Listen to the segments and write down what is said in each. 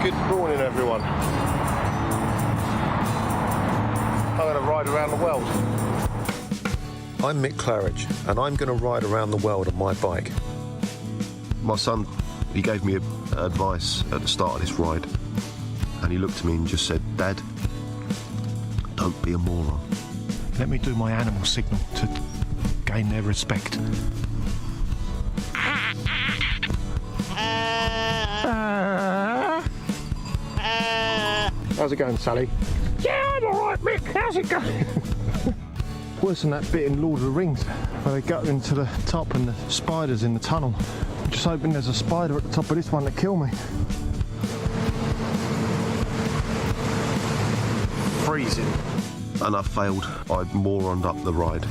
Good morning, everyone. I'm going to ride around the world. I'm Mick Claridge, and I'm going to ride around the world on my bike. My son, he gave me advice at the start of this ride, and he looked at me and just said, "Dad, don't be a moron." Let me do my animal signal to gain their respect. How's it going, Sally? Yeah, I'm alright, Mick. How's it going? Worse than that bit in Lord of the Rings where they go into the top and the spiders in the tunnel. I'm just hoping there's a spider at the top of this one to kill me. Freezing. And I failed. I moroned up the ride.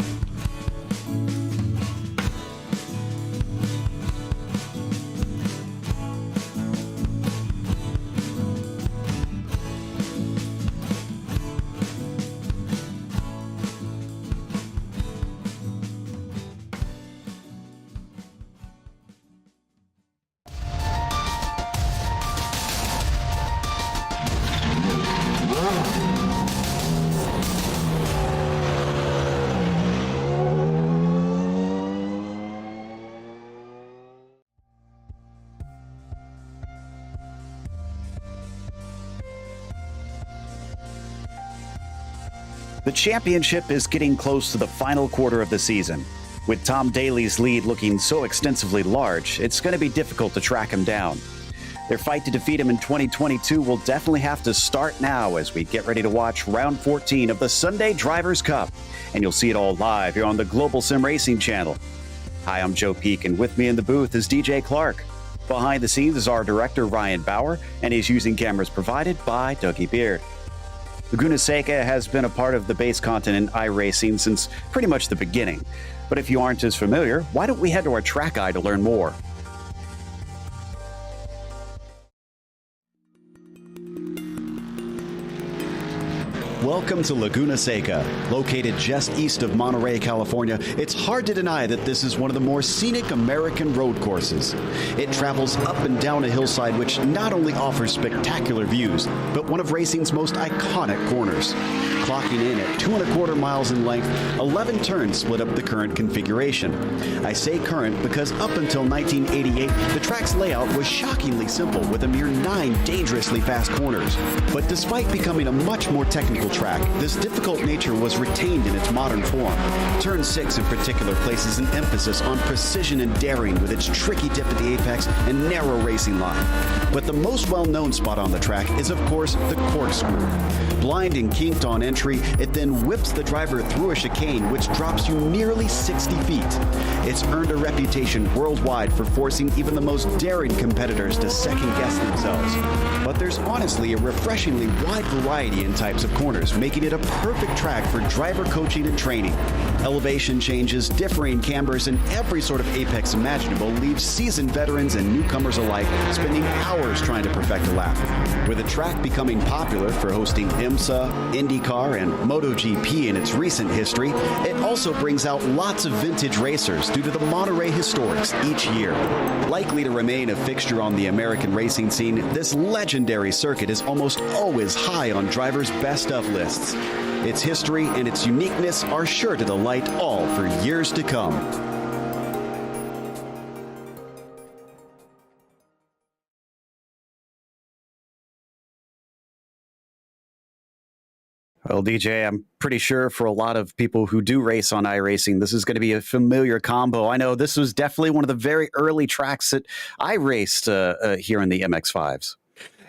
The championship is getting close to the final quarter of the season. With Tom Daly's lead looking so extensively large, it's going to be difficult to track him down. Their fight to defeat him in 2022 will definitely have to start now as we get ready to watch round 14 of the Sunday Drivers' Cup. And you'll see it all live here on the Global SimRacing Channel. Hi, I'm Joe Peak, and with me in the booth is DJ Clark. Behind the scenes is our director, Ryan Bauer, and he's using cameras provided by Dougie Beard. Laguna Seca has been a part of the base content in iRacing since pretty much the beginning. But if you aren't as familiar, why don't we head to our track guide to learn more? Welcome to Laguna Seca. Located just east of Monterey, California, it's hard to deny that this is one of the more scenic American road courses. It travels up and down a hillside which not only offers spectacular views, but one of racing's most iconic corners. Clocking in at 2.25 miles in length, 11 turns split up the current configuration. I say current because up until 1988, the track's layout was shockingly simple with a mere 9 dangerously fast corners. But despite becoming a much more technical track, this difficult nature was retained in its modern form. Turn 6 in particular places an emphasis on precision and daring with its tricky dip at the apex and narrow racing line. But the most well-known spot on the track is of course the corkscrew. Blind and kinked on entry, it then whips the driver through a chicane which drops you nearly 60 feet. It's earned a reputation worldwide for forcing even the most daring competitors to second-guess themselves. But there's honestly a refreshingly wide variety in types of corners, making it a perfect track for driver coaching and training. Elevation changes, differing cambers, and every sort of apex imaginable leaves seasoned veterans and newcomers alike spending hours trying to perfect a lap. With the track becoming popular for hosting IMSA, IndyCar, and MotoGP in its recent history, it also brings out lots of vintage racers due to the Monterey historics each year. Likely to remain a fixture on the American racing scene, this legendary circuit is almost always high on drivers' best of lists. Its history and its uniqueness are sure to delight all for years to come. Well, DJ, I'm pretty sure for a lot of people who do race on iRacing, this is going to be a familiar combo. I know this was definitely one of the very early tracks that I raced here in the MX-5s.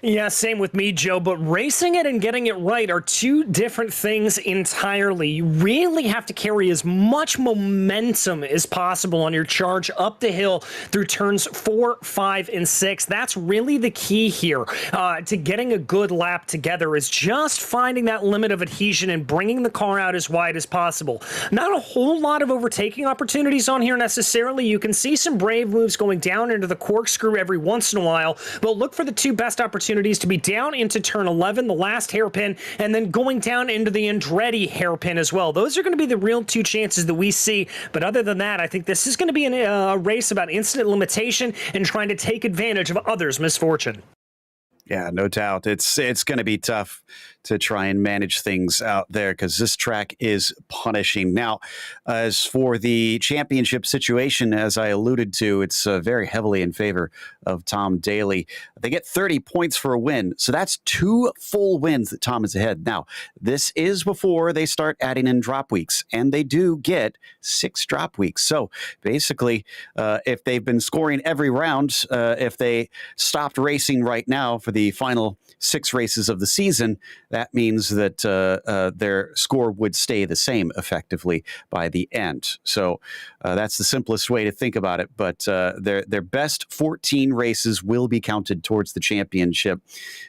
Yeah, same with me, Joe, but racing it and getting it right are two different things entirely. You really have to carry as much momentum as possible on your charge up the hill through turns 4, 5, and 6. That's really the key here to getting a good lap together, is just finding that limit of adhesion and bringing the car out as wide as possible. Not a whole lot of overtaking opportunities on here necessarily. You can see some brave moves going down into the corkscrew every once in a while, but look for the two best opportunities to be down into turn 11, the last hairpin, and then going down into the Andretti hairpin as well. Those are going to be the real two chances that we see. But other than that, I think this is going to be a race about instant limitation and trying to take advantage of others' misfortune. Yeah, no doubt. It's going to be tough to try and manage things out there because this track is punishing. Now, as for the championship situation, as I alluded to, it's very heavily in favor of Tom Daly. They get 30 points for a win, so that's 2 full wins that Tom is ahead. Now, this is before they start adding in drop weeks, and they do get 6 drop weeks. So basically, if they've been scoring every round, if they stopped racing right now for the final 6 races of the season, that means that their score would stay the same effectively by the end. So that's the simplest way to think about it. But their best 14 races will be counted towards the championship.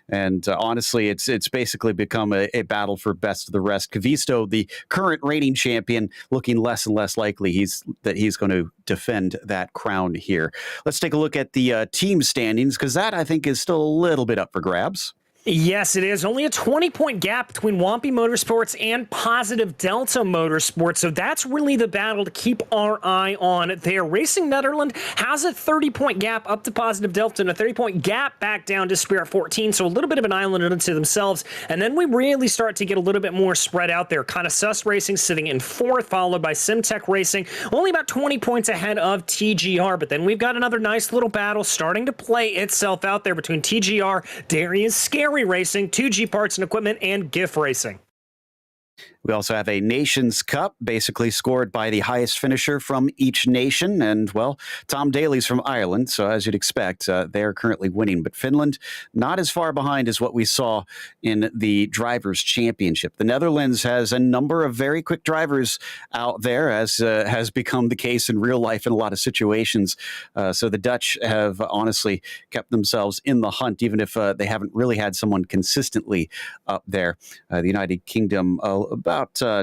And honestly, it's basically become a battle for best of the rest. Cavisto, the current reigning champion, looking less and less likely that he's going to defend that crown here. Let's take a look at the team standings, because that, I think, is still a little bit up for grabs. Yes, it is. Only a 20-point gap between Wampy Motorsports and Positive Delta Motorsports. So that's really the battle to keep our eye on there. Racing Netherland has a 30-point gap up to Positive Delta and a 30-point gap back down to Spirit 14. So a little bit of an island unto themselves. And then we really start to get a little bit more spread out there. Kind of Sus Racing sitting in 4th, followed by Simtech Racing, only about 20 points ahead of TGR. But then we've got another nice little battle starting to play itself out there between TGR, Darius Scary Racing, 2G Parts and Equipment, and GIF Racing. We also have a Nations Cup, basically scored by the highest finisher from each nation. And, well, Tom Daly's from Ireland, so as you'd expect, they are currently winning. But Finland, not as far behind as what we saw in the Drivers' Championship. The Netherlands has a number of very quick drivers out there, as has become the case in real life in a lot of situations. So the Dutch have honestly kept themselves in the hunt, even if they haven't really had someone consistently up there. The United Kingdom, about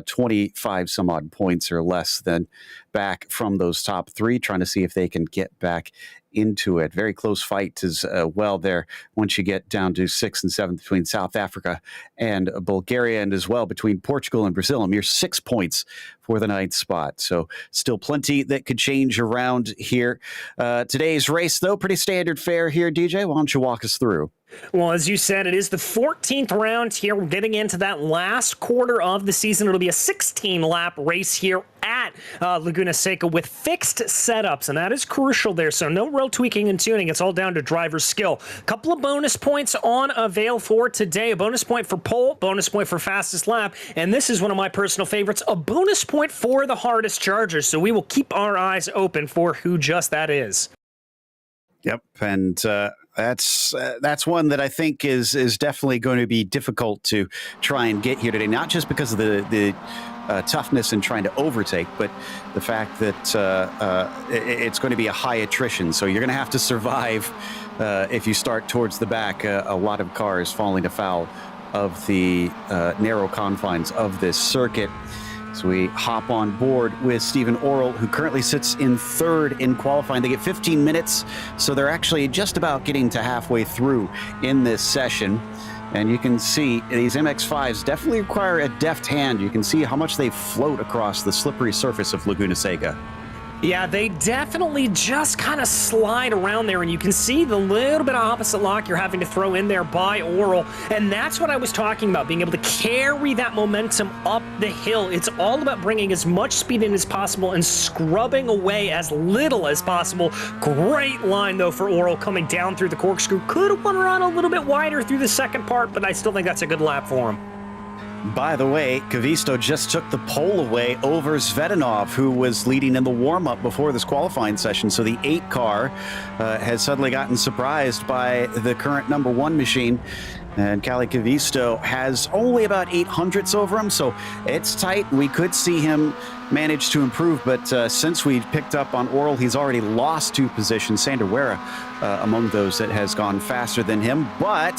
25 some odd points or less than back from those top 3, trying to see if they can get back into it. Very close fight as well there once you get down to 6th and 7th between South Africa and Bulgaria, and as well between Portugal and Brazil. A mere 6 points for the 9th spot. So still plenty that could change around here. Today's race, though, pretty standard fare here. DJ, why don't you walk us through? Well, as you said, it is the 14th round here. We're getting into that last quarter of the season. It'll be a 16-lap race here at Laguna Seca with fixed setups, and that is crucial there. So no real tweaking and tuning. It's all down to driver skill. A couple of bonus points on avail for today. A bonus point for pole, bonus point for fastest lap, and this is one of my personal favorites, a bonus point for the hardest charger. So we will keep our eyes open for who just that is. Yep, and that's one that I think is definitely going to be difficult to try and get here today. Not just because of the toughness in trying to overtake, but the fact that it's going to be a high attrition. So you're going to have to survive if you start towards the back. A lot of cars falling afoul of the narrow confines of this circuit. So we hop on board with Stephen Orrell, who currently sits in 3rd in qualifying. They get 15 minutes, so they're actually just about getting to halfway through in this session. And you can see these MX-5s definitely require a deft hand. You can see how much they float across the slippery surface of Laguna Seca. Yeah, they definitely just kind of slide around there, and you can see the little bit of opposite lock you're having to throw in there by Orrell, and that's what I was talking about, being able to carry that momentum up the hill. It's all about bringing as much speed in as possible and scrubbing away as little as possible. Great line, though, for Orrell coming down through the corkscrew. Could have won around a little bit wider through the second part, but I still think that's a good lap for him. By the way, Kavisto just took the pole away over Zvetinov, who was leading in the warm-up before this qualifying session. So the 8 car has suddenly gotten surprised by the current number 1 machine. And Kalle Kavisto has only about 8 hundredths over him, so it's tight. We could see him manage to improve, but since we picked up on Orrell, he's already lost 2 positions. Sander Wera among those that has gone faster than him, but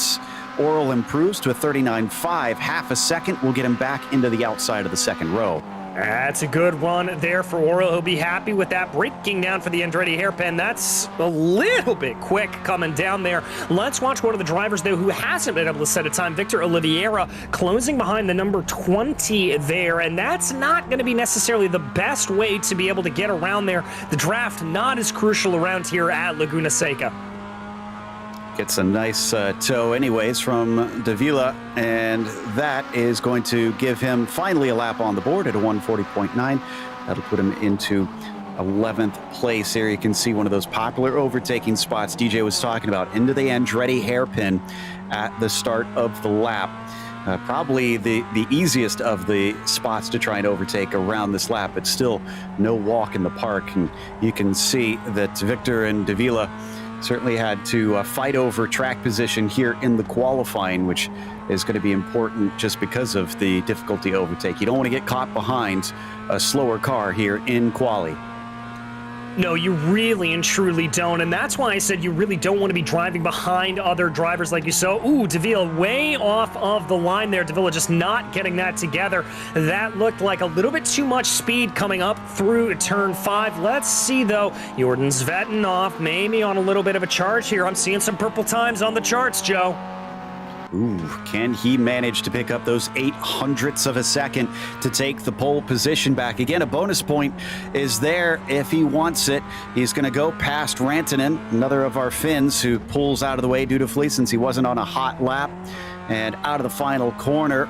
Orrell improves to a 39.5. Half a second will get him back into the outside of the second row. That's a good run there for Orrell. He'll be happy with that. Breaking down for the Andretti hairpin. That's a little bit quick coming down there. Let's watch one of the drivers, though, who hasn't been able to set a time. Victor Oliveira closing behind the number 20 there, and that's not going to be necessarily the best way to be able to get around there. The draft not as crucial around here at Laguna Seca. Gets a nice tow anyways from Davila, and that is going to give him finally a lap on the board at a 140.9. That'll put him into 11th place here. You can see one of those popular overtaking spots DJ was talking about, into the Andretti hairpin at the start of the lap. Probably the easiest of the spots to try and overtake around this lap, but still no walk in the park. And you can see that Victor and Davila certainly had to fight over track position here in the qualifying, which is going to be important just because of the difficulty overtake. You don't want to get caught behind a slower car here in quali. No, you really and truly don't, and that's why I said you really don't want to be driving behind other drivers like you saw. Ooh, Davila way off of the line there. Davila just not getting that together. That looked like a little bit too much speed coming up through turn 5. Let's see, though. Jordan Zvetinov maybe on a little bit of a charge here. I'm seeing some purple times on the charts, Joe. Ooh, can he manage to pick up those 8 hundredths of a second to take the pole position back? Again, a bonus point is there if he wants it. He's going to go past Rantanen, another of our Finns who pulls out of the way dutifully since he wasn't on a hot lap. And out of the final corner,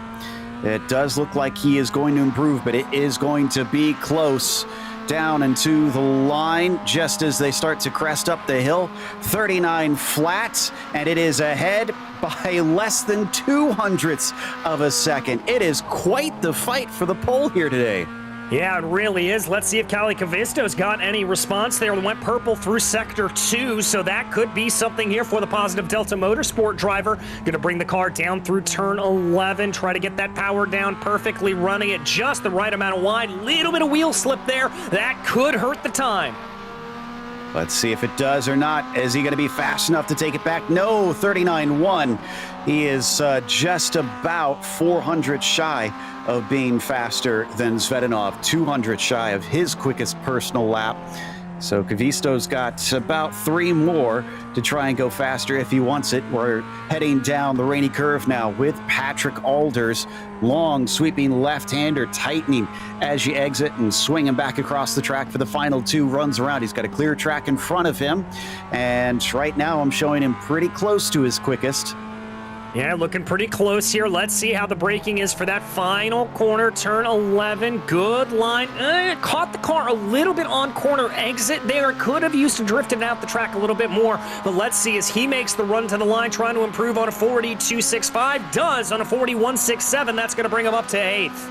it does look like he is going to improve, but it is going to be close. Down into the line just as they start to crest up the hill. 39 flat, and it is ahead by less than 2 hundredths of a second. It is quite the fight for the pole here today. Yeah, it really is. Let's see if Kalle Kavisto's got any response there. We went purple through Sector 2, so that could be something here for the Positive Delta Motorsport driver. Going to bring the car down through turn 11, try to get that power down perfectly, running it just the right amount of wide. Little bit of wheel slip there. That could hurt the time. Let's see if it does or not. Is he going to be fast enough to take it back? No, 39.1. He is just about 400 shy of being faster than Zvetinov, 200 shy of his quickest personal lap. So Kavisto's got about 3 more to try and go faster if he wants it. We're heading down the rainy curve now with Patrick Alders. Long, sweeping left-hander, tightening as you exit and swinging back across the track for the final 2 runs around. He's got a clear track in front of him. And right now I'm showing him pretty close to his quickest. Yeah, looking pretty close here. Let's see how the braking is for that final corner, turn 11. Good line. Caught the car a little bit on corner exit there. Could have used to drift it out the track a little bit more. But let's see as he makes the run to the line, trying to improve on a 40.265. Does on a 40.167. That's going to bring him up to 8th.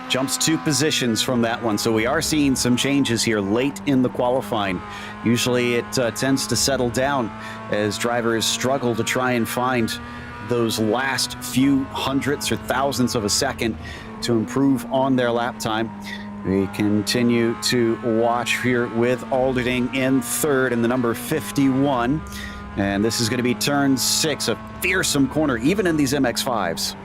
Jumps 2 positions from that one. So we are seeing some changes here late in the qualifying. Usually it tends to settle down as drivers struggle to try and find those last few hundredths or thousandths of a second to improve on their lap time. We continue to watch here with Alderding in 3rd in the number 51. And this is going to be turn 6, a fearsome corner, even in these MX-5s.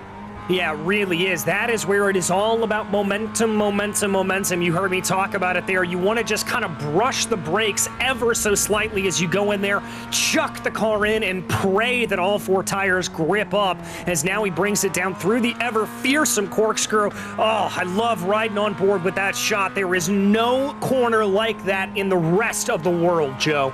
Yeah, it really is. That is where it is all about momentum, momentum, momentum. You heard me talk about it there. You want to just kind of brush the brakes ever so slightly as you go in there, chuck the car in, and pray that all 4 tires grip up, as now he brings it down through the ever fearsome corkscrew. Oh, I love riding on board with that shot. There is no corner like that in the rest of the world, Joe.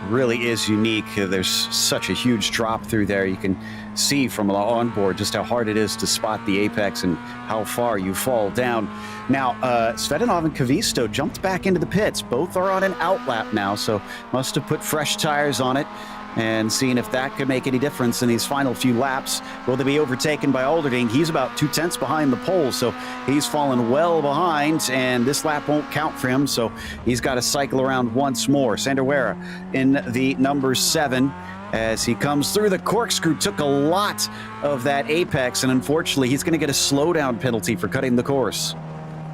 Really is unique. There's such a huge drop through there. You can see from onboard just how hard it is to spot the apex and how far you fall down. Now, Svetanov and Kavisto jumped back into the pits. Both are on an outlap now, so must have put fresh tires on it and seeing if that could make any difference in these final few laps. Will they be overtaken by Alderding? He's about 2 tenths behind the pole, so he's fallen well behind, and this lap won't count for him, so he's got to cycle around once more. Sanderwera in the number 7 as he comes through the corkscrew, took a lot of that apex, and unfortunately he's going to get a slowdown penalty for cutting the course.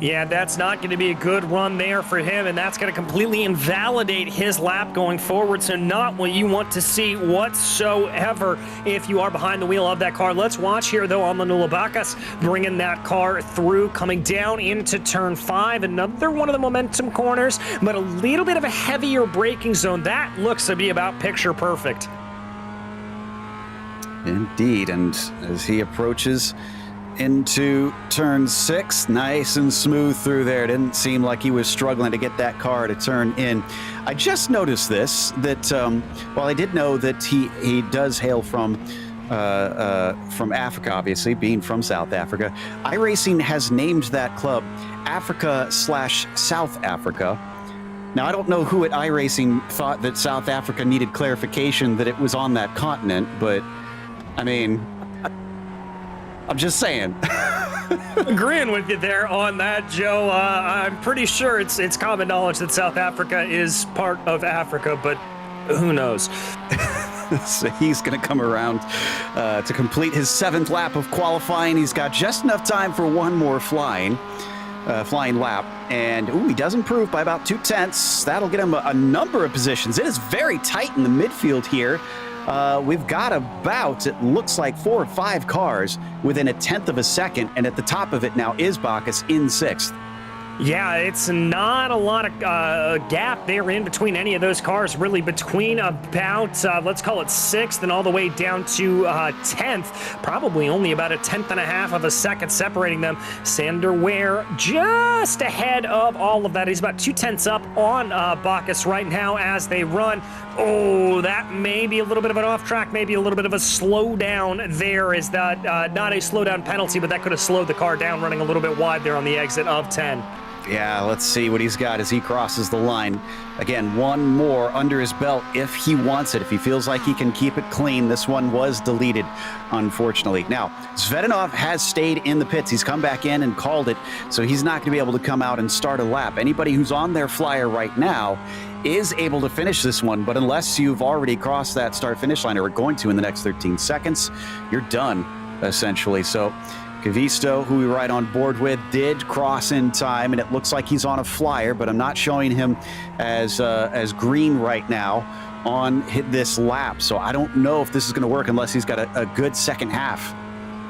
Yeah, that's not going to be a good run there for him, and that's going to completely invalidate his lap going forward, so not what you want to see whatsoever if you are behind the wheel of that car. Let's watch here, though, on Manula Bacchus bringing that car through, coming down into turn 5, another one of the momentum corners, but a little bit of a heavier braking zone. That looks to be about picture perfect. Indeed, and as he approaches into turn 6, nice and smooth through there. Didn't seem like he was struggling to get that car to turn in. I just noticed this, that while I did know that he does hail from Africa, obviously, being from South Africa, iRacing has named that club Africa/South Africa. Now, I don't know who at iRacing thought that South Africa needed clarification that it was on that continent, but I mean, I'm just saying. Agreeing with you there on that, Joe. I'm pretty sure it's common knowledge that South Africa is part of Africa, but who knows? So he's going to come around to complete his 7th lap of qualifying. He's got just enough time for one more flying lap. And he does improve by about 2 tenths. That'll get him a number of positions. It is very tight in the midfield here. We've got about, it looks like 4 or 5 cars within a tenth of a second, and at the top of it now is Bacchus in 6th. Yeah, it's not a lot of gap there in between any of those cars, really between about, let's call it 6th and all the way down to 10th. Probably only about a 10.5 of a second separating them. Sander Ware just ahead of all of that. He's about 2 tenths up on Bacchus right now as they run. Oh, that may be a little bit of an off track, maybe a little bit of a slowdown there. Is that not a slowdown penalty, but that could have slowed the car down running a little bit wide there on the exit of 10. Yeah, let's see what he's got as he crosses the line. Again, one more under his belt if he wants it, if he feels like he can keep it clean. This one was deleted, unfortunately. Now, Svetanov has stayed in the pits. He's come back in and called it, so he's not going to be able to come out and start a lap. Anybody who's on their flyer right now is able to finish this one, but unless you've already crossed that start-finish line or are going to in the next 13 seconds, you're done, essentially. So Kavisto, who we ride on board with, did cross in time, and it looks like he's on a flyer, but I'm not showing him as green right now on this lap. So I don't know if this is going to work unless he's got a good second half.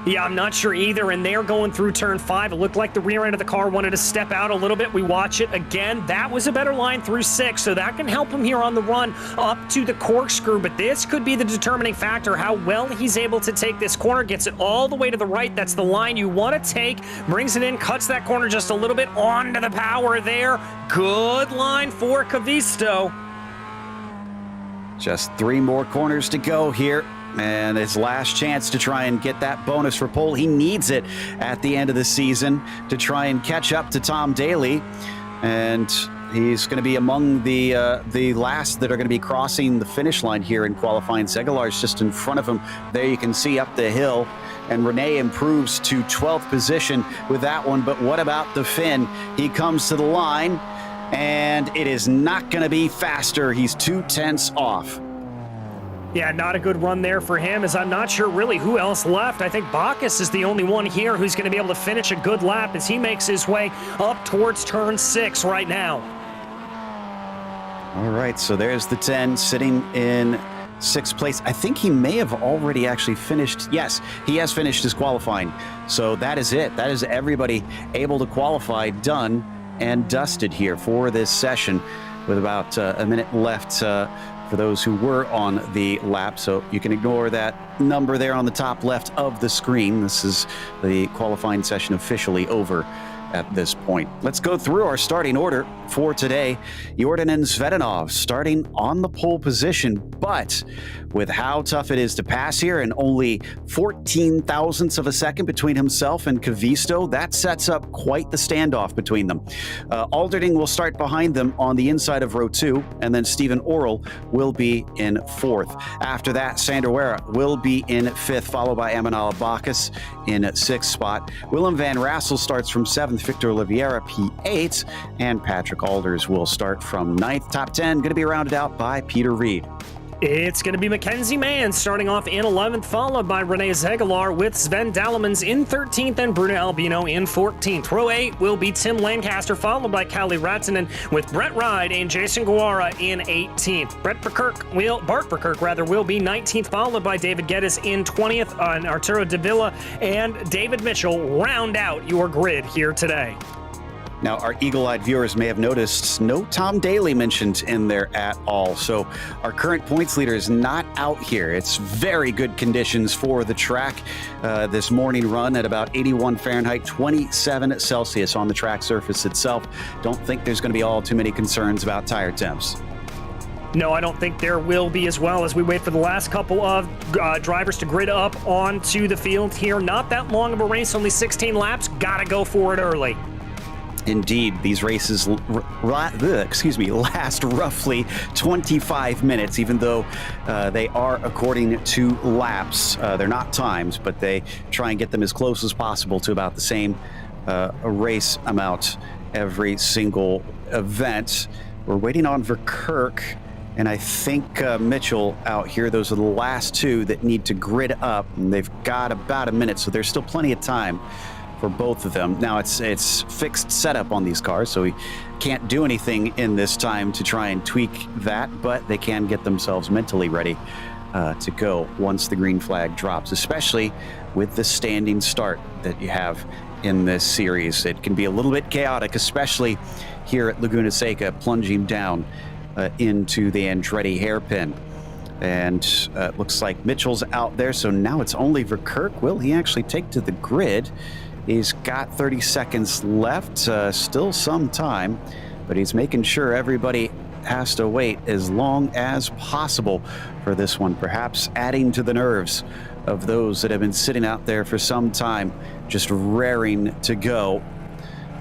Yeah, I'm not sure either, and they're going through turn 5. It looked like the rear end of the car wanted to step out a little bit. We watch it again. That was a better line through 6, so that can help him here on the run up to the corkscrew, but this could be the determining factor, how well he's able to take this corner, gets it all the way to the right. That's the line you want to take, brings it in, cuts that corner just a little bit onto the power there. Good line for Cavisto. Just 3 more corners to go here. And his last chance to try and get that bonus for pole. He needs it at the end of the season to try and catch up to Tom Daly. And he's going to be among the last that are going to be crossing the finish line here in qualifying. Zegelar's just in front of him. There you can see up the hill. And Rene improves to 12th position with that one. But what about the Finn? He comes to the line, and it is not going to be faster. He's 2 tenths off. Yeah, not a good run there for him, as I'm not sure really who else left. I think Bacchus is the only one here who's going to be able to finish a good lap as he makes his way up towards turn 6 right now. All right, so there's the 10 sitting in 6th place. I think he may have already actually finished. Yes, he has finished his qualifying. So that is it. That is everybody able to qualify, done and dusted here for this session, with about a minute left for those who were on the lap. So you can ignore that number there on the top left of the screen. This is the qualifying session officially over at this point. Let's go through our starting order for today. Jordan and Svetanov starting on the pole position, but with how tough it is to pass here and only 14 thousandths of a second between himself and Cavisto, that sets up quite the standoff between them. Alderding will start behind them on the inside of row 2, and then Stephen Orrell will be in 4th. After that, Sander Wera will be in 5th, followed by Amanal Bacchus in 6th spot. Willem van Rassel starts from 7th, Victor Oliveira P8, and Patrick Alders will start from 9th. Top 10 going to be rounded out by Peter Reed. It's going to be Mackenzie Mann starting off in 11th, followed by Rene Zegelar with Sven Dallemans in 13th and Bruno Albino in 14th. Row 8 will be Tim Lancaster, followed by Kalle Rattinen with Brett Ride and Jason Guara in 18th. Bart Verkerk will be 19th, followed by David Geddes in 20th, and Arturo Davila and David Mitchell round out your grid here today. Now, our eagle-eyed viewers may have noticed no Tom Daly mentioned in there at all. So our current points leader is not out here. It's very good conditions for the track this morning run at about 81 Fahrenheit, 27 Celsius on the track surface itself. Don't think there's going to be all too many concerns about tire temps. No, I don't think there will be, as well as we wait for the last couple of drivers to grid up onto the field here. Not that long of a race, only 16 laps. Gotta go for it early. Indeed, these races last roughly 25 minutes, even though they are according to laps. They're not times, but they try and get them as close as possible to about the same race amount every single event. We're waiting on Verkerk and I think Mitchell out here. Those are the last two that need to grid up, and they've got about a minute, so there's still plenty of time for both of them. Now it's fixed setup on these cars, so we can't do anything in this time to try and tweak that, but they can get themselves mentally ready to go once the green flag drops, especially with the standing start that you have in this series. It can be a little bit chaotic, especially here at Laguna Seca, plunging down into the Andretti hairpin. And it looks like Mitchell's out there, so now it's only Verkerk. Will he actually take to the grid? He's got 30 seconds left, still some time, but he's making sure everybody has to wait as long as possible for this one, perhaps adding to the nerves of those that have been sitting out there for some time, just raring to go.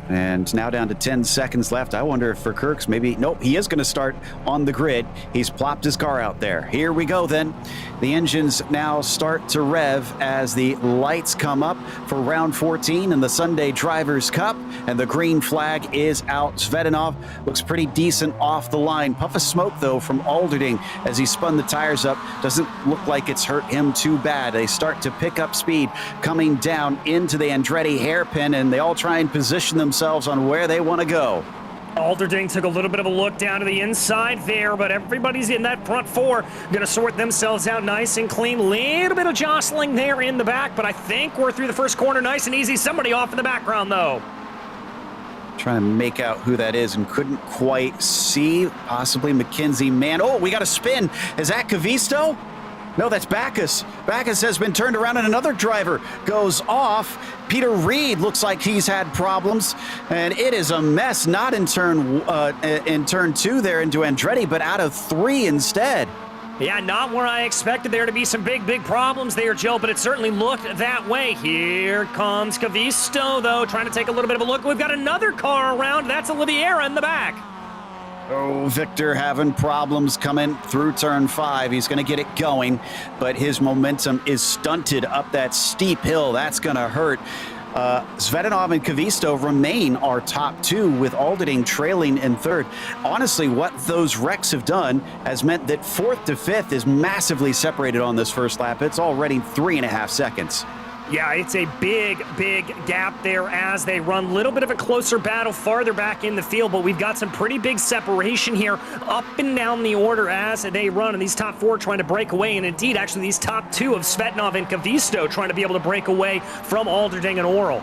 And now down to 10 seconds left. I wonder if Verkerk's maybe... Nope, he is going to start on the grid. He's plopped his car out there. Here we go then. The engines now start to rev as the lights come up for round 14 in the Sunday Drivers' Cup. And the green flag is out. Svetanov looks pretty decent off the line. Puff of smoke, though, from Alderding as he spun the tires up. Doesn't look like it's hurt him too bad. They start to pick up speed coming down into the Andretti hairpin, and they all try and position themselves on where they want to go. Alderding took a little bit of a look down to the inside there, but everybody's in that front four. Going to sort themselves out nice and clean. Little bit of jostling there in the back, but I think we're through the first corner nice and easy. Somebody off in the background, though. Trying to make out who that is and couldn't quite see. Possibly McKenzie Mann. Oh, we got a spin. Is that Cavisto? No, that's Backus. Backus has been turned around and another driver goes off. Peter Reed looks like he's had problems, and it is a mess. Not in turn 2 there into Andretti, but out of 3 instead. Yeah, not where I expected there to be some big problems there, Joe, but it certainly looked that way. Here comes Cavisto, though, trying to take a little bit of a look. We've got another car around. That's Oliveira in the back. Oh, Victor having problems coming through turn 5. He's going to get it going, but his momentum is stunted up that steep hill. That's going to hurt. Svetanov and Cavisto remain our top 2, with Alderding trailing in 3rd. Honestly, what those wrecks have done has meant that 4th to 5th is massively separated on this first lap. It's already 3.5 seconds. Yeah, it's a big gap there as they run. A little bit of a closer battle farther back in the field, but we've got some pretty big separation here up and down the order as they run. And these top 4 trying to break away. And indeed, actually, these top 2 of Svetanov and Cavisto trying to be able to break away from Alderding and Oral.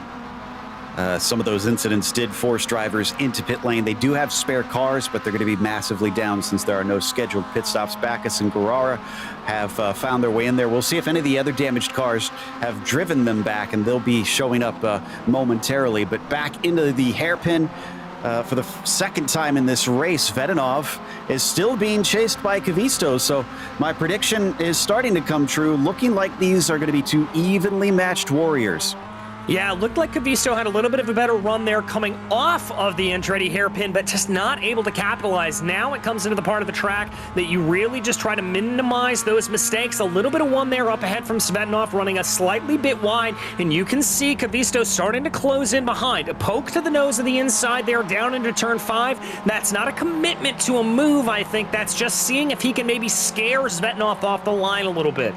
Some of those incidents did force drivers into pit lane. They do have spare cars, but they're going to be massively down since there are no scheduled pit stops. Backus and Guerrara have found their way in there. We'll see if any of the other damaged cars have driven them back, and they'll be showing up momentarily. But back into the hairpin for the second time in this race. Svetanov is still being chased by Cavisto, so my prediction is starting to come true. Looking like these are going to be 2 evenly matched warriors. Yeah, it looked like Cavisto had a little bit of a better run there coming off of the Andretti hairpin, but just not able to capitalize. Now it comes into the part of the track that you really just try to minimize those mistakes. A little bit of one there up ahead from Svetanov, running a slightly bit wide, and you can see Cavisto starting to close in behind. A poke to the nose of the inside there, down into turn 5. That's not a commitment to a move, I think. That's just seeing if he can maybe scare Svetanov off the line a little bit.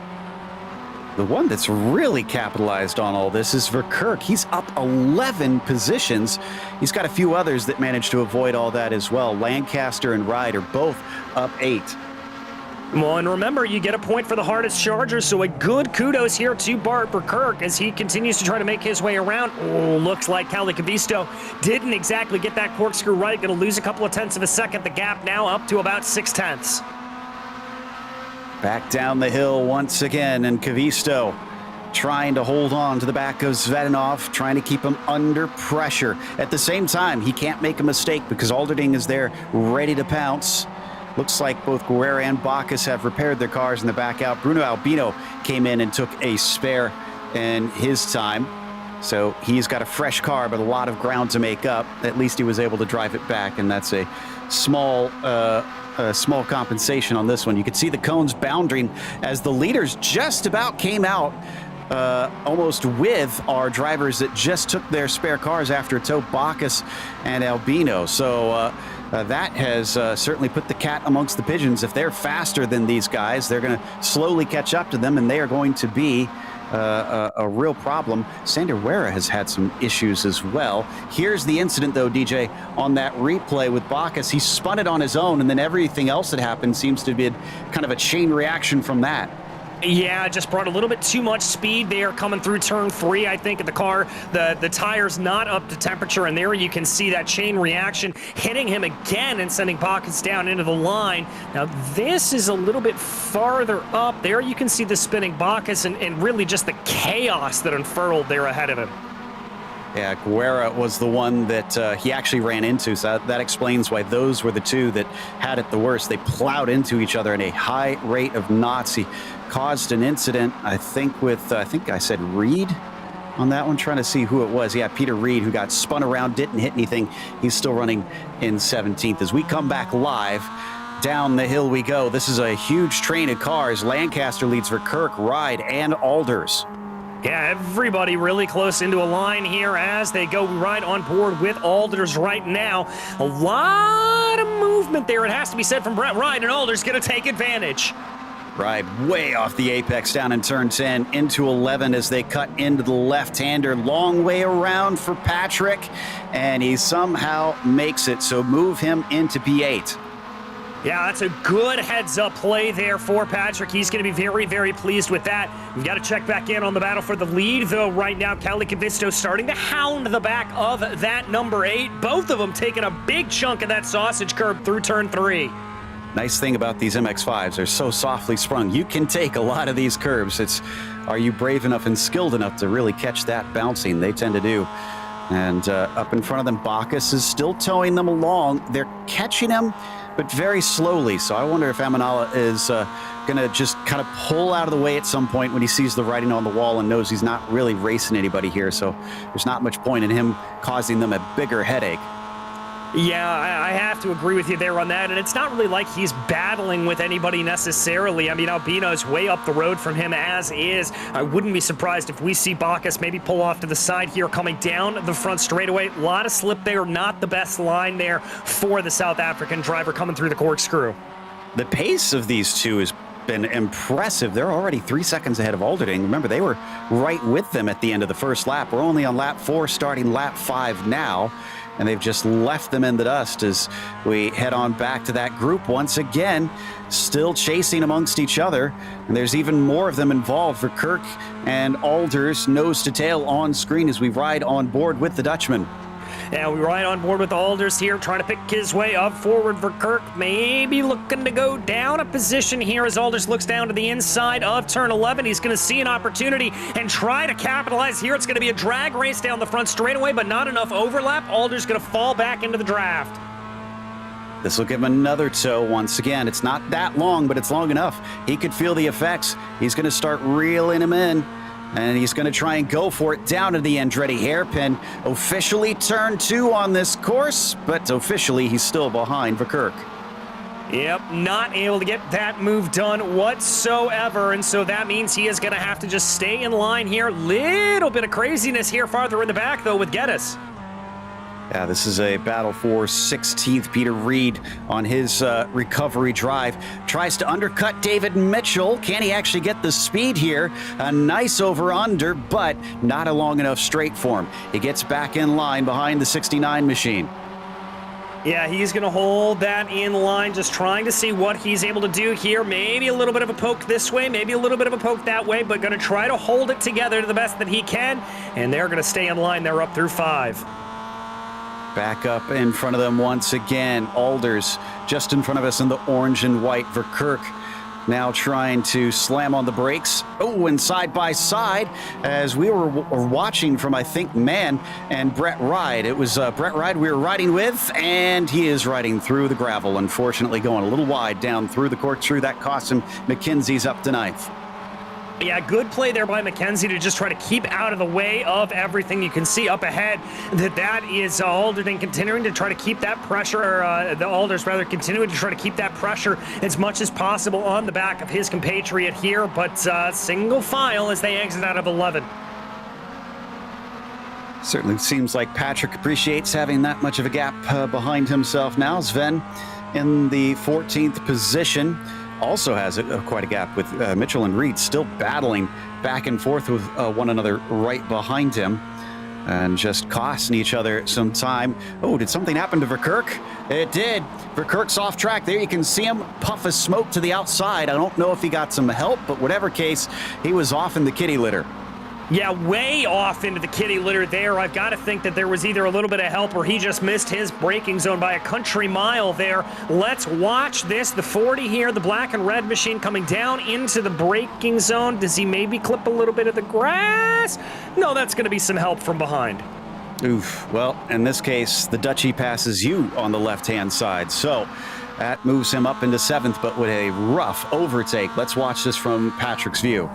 The one that's really capitalized on all this is Verkerk. He's up 11 positions. He's got a few others that managed to avoid all that as well. Lancaster and Ride are both up 8. Well, and remember, you get a point for the hardest charger, so a good kudos here to Bart Verkerk as he continues to try to make his way around. Oh, looks like Cali Cavisto didn't exactly get that corkscrew right. Going to lose a couple of tenths of a second. The gap now up to about 6 tenths. Back down the hill once again, and Cavisto trying to hold on to the back of Svetanov, trying to keep him under pressure. At the same time, he can't make a mistake because Alderding is there ready to pounce. Looks like both Guerrera and Backus have repaired their cars in the back out. Bruno Albino came in and took a spare in his time. So he's got a fresh car, but a lot of ground to make up. At least he was able to drive it back, and that's a small compensation on this one. You could see the cones bounding as the leaders just about came out almost with our drivers that just took their spare cars after a tow, Backus and Albino. So that has certainly put the cat amongst the pigeons. If they're faster than these guys, they're going to slowly catch up to them, and they are going to be a real problem. Sander Wera has had some issues as well. Here's the incident, though, DJ, on that replay with Backus. He spun it on his own, and then everything else that happened seems to be kind of a chain reaction from that. Yeah, just brought a little bit too much speed there coming through turn 3. I think the car, the tire's not up to temperature, and there you can see that chain reaction hitting him again and sending Backus down into the line. Now this is a little bit farther up. There you can see the spinning Backus and really just the chaos that unfurled there ahead of him. Yeah, Guerra was the one that he actually ran into, so that explains why those were the 2 that had it the worst. They plowed into each other in a high rate of knots. He caused an incident, I think, with, I think I said Reed on that one, trying to see who it was. Yeah, Peter Reed, who got spun around, didn't hit anything. He's still running in 17th. As we come back live, down the hill we go. This is a huge train of cars. Lancaster leads for Kirk, Ride, and Alders. Yeah, everybody really close into a line here as they go right on board with Alders right now. A lot of movement there, it has to be said, from Brett Ride, and Alders going to take advantage. Ride way off the apex down in turn 10 into 11 as they cut into the left-hander. Long way around for Patrick, and he somehow makes it, so move him into P8. Yeah, that's a good heads-up play there for Patrick. He's going to be very, very pleased with that. We've got to check back in on the battle for the lead, though, right now. Kelly Cavisto starting to hound the back of that number 8. Both of them taking a big chunk of that sausage curb through turn 3. Nice thing about these MX-5s, they're so softly sprung. You can take a lot of these curves. Are you brave enough and skilled enough to really catch that bouncing? They tend to do. And up in front of them, Bacchus is still towing them along. They're catching him, but very slowly. So I wonder if Amanala is going to just kind of pull out of the way at some point when he sees the writing on the wall and knows he's not really racing anybody here. So there's not much point in him causing them a bigger headache. Yeah, I have to agree with you there on that, and it's not really like he's battling with anybody necessarily. I mean, Albino's way up the road from him as is. I wouldn't be surprised if we see Bacchus maybe pull off to the side here, coming down the front straightaway. A lot of slip there, not the best line there for the South African driver coming through the corkscrew. The pace of these two has been impressive. They're already 3 seconds ahead of Alderding. Remember, they were right with them at the end of the first lap. We're only on lap 4, starting lap 5 now. And they've just left them in the dust as we head on back to that group once again, still chasing amongst each other. And there's even more of them involved for Kirk and Alders, nose to tail on screen as we ride on board with the Dutchman. Yeah, we ride on board with Alders here, trying to pick his way up forward for Kirk. Maybe looking to go down a position here as Alders looks down to the inside of turn 11. He's going to see an opportunity and try to capitalize here. It's going to be a drag race down the front straightaway, but not enough overlap. Alders going to fall back into the draft. This will give him another tow once again. It's not that long, but it's long enough. He could feel the effects. He's going to start reeling him in. And he's going to try and go for it down to the Andretti hairpin. Officially turn 2 on this course, but officially he's still behind Verkerk. Yep, not able to get that move done whatsoever, and so that means he is going to have to just stay in line here. Little bit of craziness here farther in the back, though, with Geddes. Yeah, this is a battle for 16th. Peter Reed on his recovery drive tries to undercut David Mitchell. Can he actually get the speed here? A nice over-under, but not a long enough straight for him. He gets back in line behind the 69 machine. Yeah, he's going to hold that in line, just trying to see what he's able to do here. Maybe a little bit of a poke this way, maybe a little bit of a poke that way, but going to try to hold it together to the best that he can, and they're going to stay in line. They're up through 5. Back up in front of them once again. Alders just in front of us in the orange and white. Verkerk now trying to slam on the brakes. Oh, and side by side as we were watching from, I think, Mann and Brett Ride. It was Brett Ride we were riding with, and he is riding through the gravel, unfortunately going a little wide down through the corkscrew. That cost him. McKenzie's up to 9th. Yeah, good play there by McKenzie to just try to keep out of the way of everything. You can see up ahead that is Alderding continuing to try to keep that pressure, the Alders rather, continuing to try to keep that pressure as much as possible on the back of his compatriot here, but single file as they exit out of 11. Certainly seems like Patrick appreciates having that much of a gap behind himself now. Sven in the 14th position. Also has quite a gap with Mitchell and Reed still battling back and forth with one another right behind him and just costing each other some time. Oh, did something happen to Verkerk? It did. Verkerk's off track there. You can see him puff of smoke to the outside. I don't know if he got some help, but whatever case, he was off in the kitty litter. Yeah, way off into the kitty litter there. I've got to think that there was either a little bit of help or he just missed his braking zone by a country mile there. Let's watch this. The 40 here, the black and red machine coming down into the braking zone. Does he maybe clip a little bit of the grass? No, that's going to be some help from behind. Oof. Well, in this case, the Dutchie passes you on the left-hand side. So that moves him up into 7th, but with a rough overtake. Let's watch this from Patrick's view.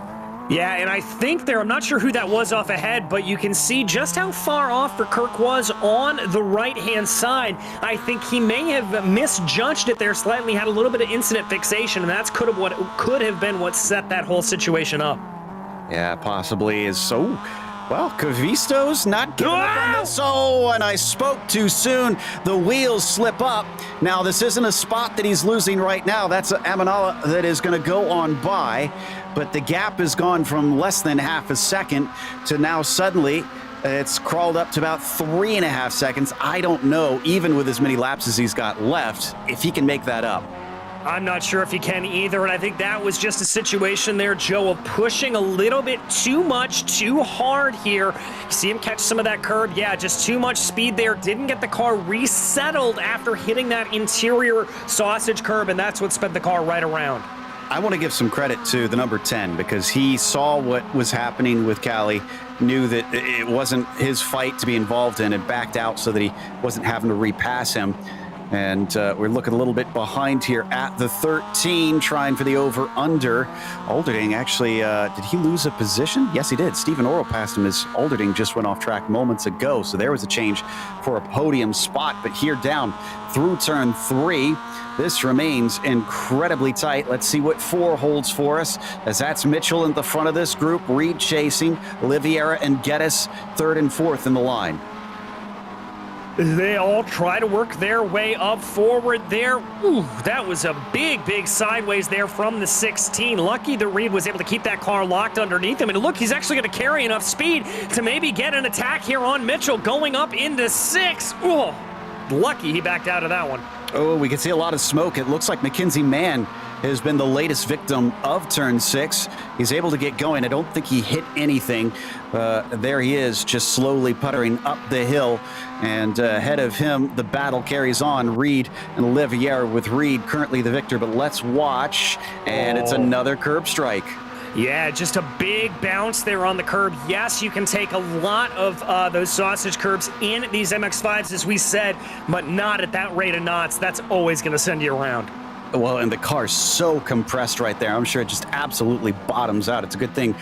Yeah, and I think there, I'm not sure who that was off ahead, but you can see just how far off Verkerk was on the right-hand side. I think he may have misjudged it there slightly, had a little bit of incident fixation, and that's could have been what set that whole situation up. Yeah, possibly is. So Well, Cavisto's not giving up on this. Oh, and I spoke too soon. The wheels slip up. Now, this isn't a spot that he's losing right now. That's Amanala that is going to go on by. But the gap has gone from less than half a second to now suddenly it's crawled up to about 3.5 seconds. I don't know, even with as many laps as he's got left, if he can make that up. I'm not sure if he can either, and I think that was just a situation there, Joe, of pushing a little bit too much, too hard here. You see him catch some of that curb. Yeah, just too much speed there. Didn't get the car resettled after hitting that interior sausage curb, and that's what sped the car right around. I want to give some credit to the number 10 because he saw what was happening with Callie, knew that it wasn't his fight to be involved in, and backed out so that he wasn't having to repass him. And we're looking a little bit behind here at the 13, trying for the over-under. Alderding actually, did he lose a position? Yes, he did. Stephen Orr passed him as Alderding just went off track moments ago. So there was a change for a podium spot. But here down through turn 3, this remains incredibly tight. Let's see what 4 holds for us, as that's Mitchell in the front of this group, Reed chasing, Oliveira and Geddes 3rd and 4th in the line. They all try to work their way up forward there. Ooh, that was a big sideways there from the 16. Lucky that Reed was able to keep that car locked underneath him. And look, he's actually going to carry enough speed to maybe get an attack here on Mitchell going up into 6. Oh, lucky he backed out of that one. Oh, we can see a lot of smoke. It looks like Mackenzie Mann has been the latest victim of turn 6. He's able to get going. I don't think he hit anything. There he is, just slowly puttering up the hill. And ahead of him, the battle carries on. Reed and Olivier, with Reed currently the victor. But let's watch. And it's another curb strike. Yeah, just a big bounce there on the curb. Yes, you can take a lot of those sausage curbs in these MX-5s, as we said, but not at that rate of knots. That's always going to send you around. Well, and the car's so compressed right there. I'm sure it just absolutely bottoms out. It's a good thing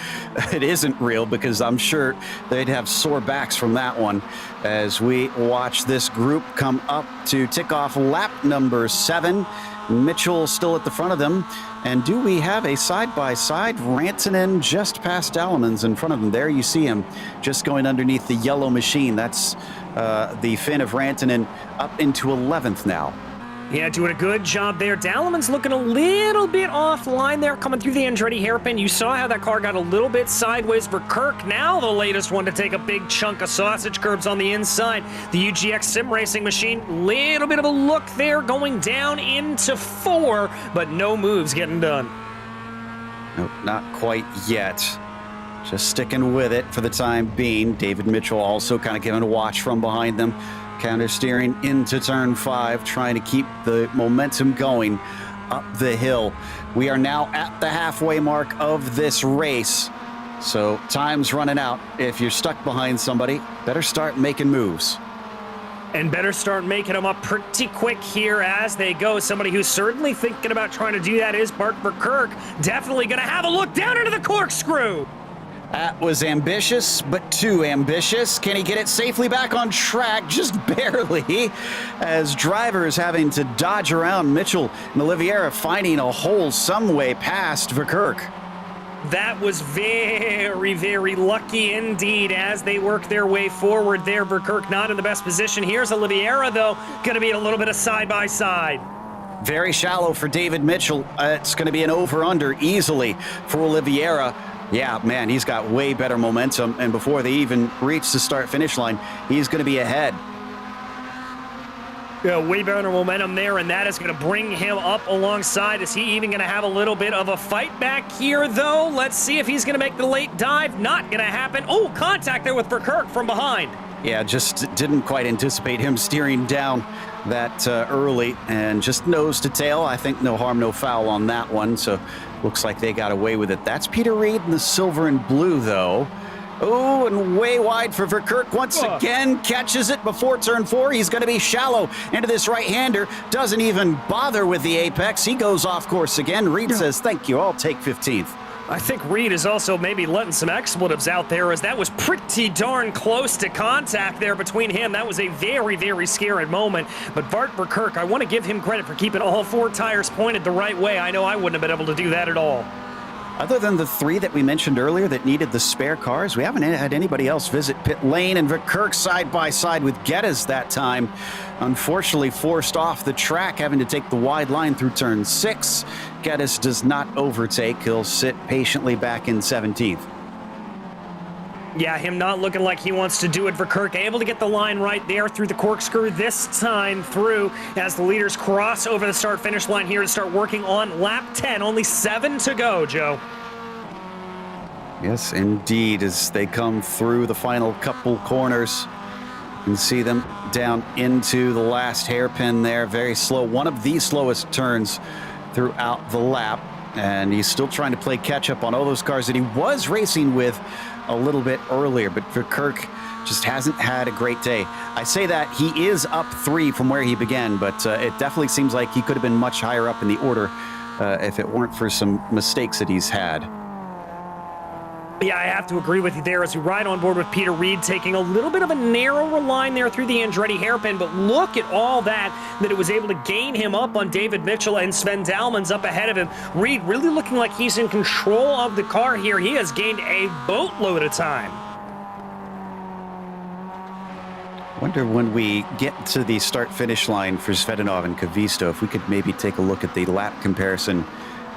it isn't real, because I'm sure they'd have sore backs from that one as we watch this group come up to tick off lap number 7. Mitchell still at the front of them. And do we have a side-by-side? Rantanen just past Dallemans in front of him. There you see him just going underneath the yellow machine. That's the fin of Rantanen up into 11th now. Yeah, doing a good job there. Dallemans looking a little bit offline there, coming through the Andretti hairpin. You saw how that car got a little bit sideways for Kirk. Now the latest one to take a big chunk of sausage curbs on the inside. The UGX Sim Racing machine, little bit of a look there, going down into 4, but no moves getting done. Nope, not quite yet. Just sticking with it for the time being. David Mitchell also kind of giving a watch from behind them. Counter steering into turn 5, trying to keep the momentum going up the hill. We are now at the halfway mark of this race. So time's running out. If you're stuck behind somebody, better start making moves. And better start making them up pretty quick here as they go. Somebody who's certainly thinking about trying to do that is Bart Verkerk. Definitely going to have a look down into the corkscrew. That was ambitious, but too ambitious. Can he get it safely back on track? Just barely, as drivers having to dodge around. Mitchell and Oliveira finding a hole some way past Verkerk. That was very lucky indeed as they work their way forward there. Verkerk not in the best position. Here's Oliveira, though, going to be a little bit of side-by-side. Very shallow for David Mitchell. It's going to be an over-under easily for Oliveira. Yeah, man, he's got way better momentum, and before they even reach the start-finish line, he's going to be ahead. Yeah, way better momentum there, and that is going to bring him up alongside. Is he even going to have a little bit of a fight back here, though? Let's see if he's going to make the late dive. Not going to happen. Oh, contact there with Verkerk from behind. Yeah, just didn't quite anticipate him steering down that early, and just nose to tail. I think no harm, no foul on that one, so looks like they got away with it. That's Peter Reed in the silver and blue, though. Oh, and way wide for Verkerk once again. Catches it before turn 4. He's going to be shallow into this right-hander. Doesn't even bother with the apex. He goes off course again. Reed says, thank you, I'll take 15th. I think Reed is also maybe letting some expletives out there, as that was pretty darn close to contact there between him. That was a very scary moment. But Bart Verkerk, I want to give him credit for keeping all 4 tires pointed the right way. I know I wouldn't have been able to do that at all. Other than the 3 that we mentioned earlier that needed the spare cars, we haven't had anybody else visit pit lane, and Verkerk side by side with Geddes that time. Unfortunately forced off the track, having to take the wide line through turn 6. Geddes does not overtake. He'll sit patiently back in 17th. Yeah, him not looking like he wants to do it. Verkerk able to get the line right there through the corkscrew this time through as the leaders cross over the start-finish line here to start working on lap 10. Only 7 to go, Joe. Yes, indeed, as they come through the final couple corners. You can see them down into the last hairpin there. Very slow. One of the slowest turns throughout the lap. And he's still trying to play catch-up on all those cars that he was racing with a little bit earlier, but Verkerk just hasn't had a great day. I say that he is up 3 from where he began, but it definitely seems like he could have been much higher up in the order if it weren't for some mistakes that he's had. Yeah, I have to agree with you there as we ride on board with Peter Reed, taking a little bit of a narrower line there through the Andretti hairpin, but look at all that it was able to gain him up on David Mitchell, and Sven Dalman's up ahead of him. Reed really looking like he's in control of the car here. He has gained a boatload of time. Wonder when we get to the start-finish line for Zvedanov and Kavisto, if we could maybe take a look at the lap comparison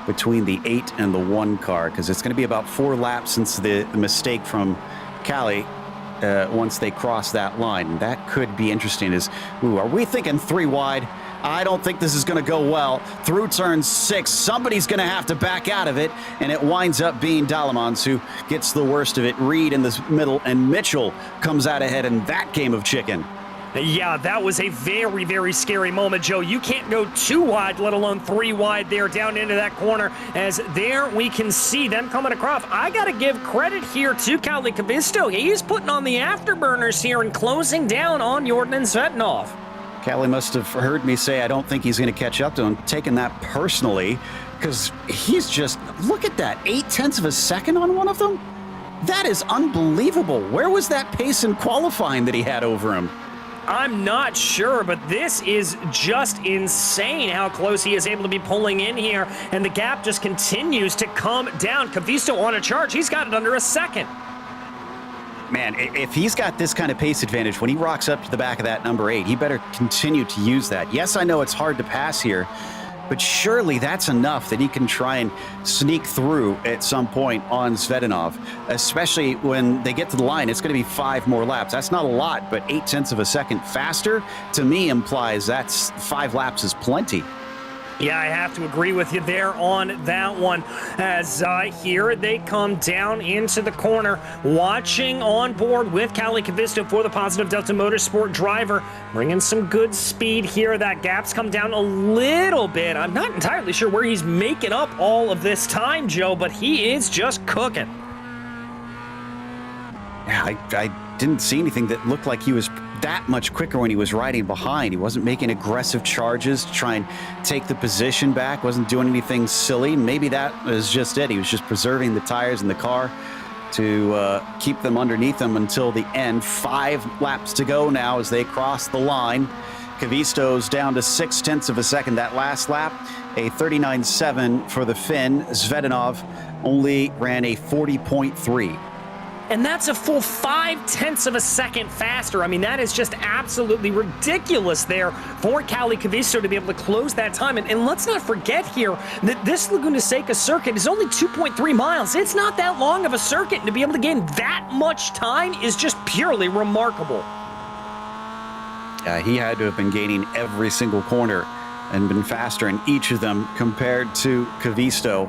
between the 8 and the 1 car, because it's going to be about 4 laps since the mistake from Cali once they cross that line. And that could be interesting. Are we thinking 3 wide? I don't think this is going to go well. Through turn 6, somebody's going to have to back out of it, and it winds up being Dalemans who gets the worst of it. Reed in the middle, and Mitchell comes out ahead in that game of chicken. Yeah, that was a very, very scary moment, Joe. You can't go 2 wide, let alone 3 wide there down into that corner, as there we can see them coming across. I got to give credit here to Kalle Kavisto. He's putting on the afterburners here and closing down on Jordan and Zvedanov. Kalle must have heard me say I don't think he's going to catch up to him, taking that personally, because he's just, look at that, 0.8 of a second on one of them? That is unbelievable. Where was that pace in qualifying that he had over him? I'm not sure, but this is just insane how close he is able to be pulling in here, and the gap just continues to come down. Kavisto on a charge. He's got it under a second. Man, if he's got this kind of pace advantage, when he rocks up to the back of that number 8, he better continue to use that. Yes, I know it's hard to pass here, but surely that's enough that he can try and sneak through at some point on Zvedanov, especially when they get to the line. It's going to be 5 more laps. That's not a lot, but 0.8 of a second faster, to me, implies that's 5 laps is plenty. Yeah, I have to agree with you there on that one. As here they come down into the corner, watching on board with Kalle Kavisto for the Positive Delta Motorsport driver, bringing some good speed here. That gap's come down a little bit. I'm not entirely sure where he's making up all of this time, Joe, but he is just cooking. Yeah, I didn't see anything that looked like he was that much quicker when he was riding behind. He wasn't making aggressive charges to try and take the position back, wasn't doing anything silly. Maybe that was just it. He was just preserving the tires in the car to keep them underneath him until the end. 5 laps to go now as they cross the line. Kavisto's down to 0.6 of a second that last lap. A 39.7 for the Finn. Zvedanov only ran a 40.3. And that's a full 0.5 of a second faster. I mean, that is just absolutely ridiculous there for Kalle Kavisto to be able to close that time. And let's not forget here that this Laguna Seca circuit is only 2.3 miles. It's not that long of a circuit, and to be able to gain that much time is just purely remarkable. He had to have been gaining every single corner and been faster in each of them compared to Kavisto.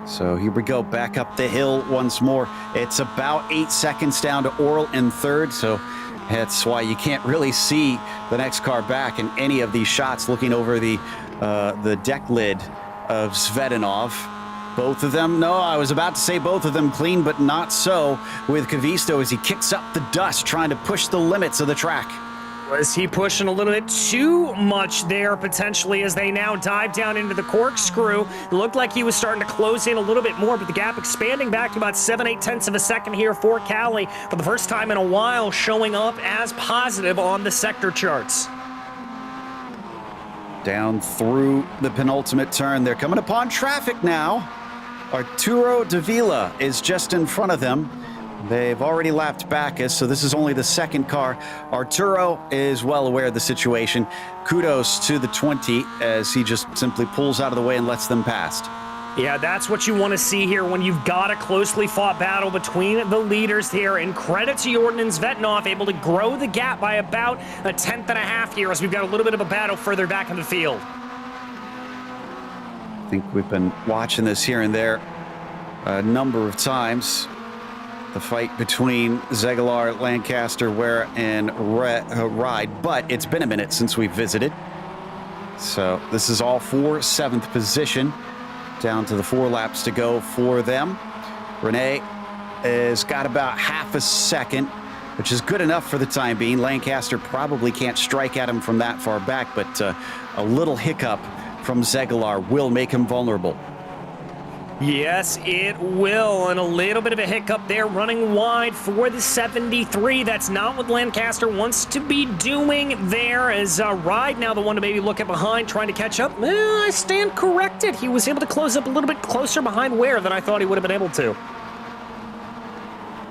So here we go, back up the hill once more. It's about 8 seconds down to Orel in third, so that's why you can't really see the next car back in any of these shots looking over the deck lid of Zvedanov. Both of them, no, I was about to say both of them clean, but not so with Kavisto as he kicks up the dust, trying to push the limits of the track. Was he pushing a little bit too much there, potentially, as they now dive down into the corkscrew? It looked like he was starting to close in a little bit more, but the gap expanding back to about 7/8 of a second here for Kalle, for the first time in a while, showing up as positive on the sector charts. Down through the penultimate turn. They're coming upon traffic now. Arturo Davila is just in front of them. They've already lapped Backus, so this is only the second car. Arturo is well aware of the situation. Kudos to the 20 as he just simply pulls out of the way and lets them past. Yeah, that's what you want to see here when you've got a closely fought battle between the leaders here. And credit to Jordan Zvetinov, able to grow the gap by about a tenth and a half here as we've got a little bit of a battle further back in the field. I think we've been watching this here and there a number of times. The fight between Zegalar, Lancaster, Ware, and Ride, but it's been a minute since we visited. So this is all for 7th position. Down to the 4 laps to go for them. Renee has got about half a second, which is good enough for the time being. Lancaster probably can't strike at him from that far back, but a little hiccup from Zegalar will make him vulnerable. Yes, it will. And a little bit of a hiccup there running wide for the 73. That's not what Lancaster wants to be doing there. As Ride now the one to maybe look at behind, trying to catch up. I stand corrected. He was able to close up a little bit closer behind Ware than I thought he would have been able to.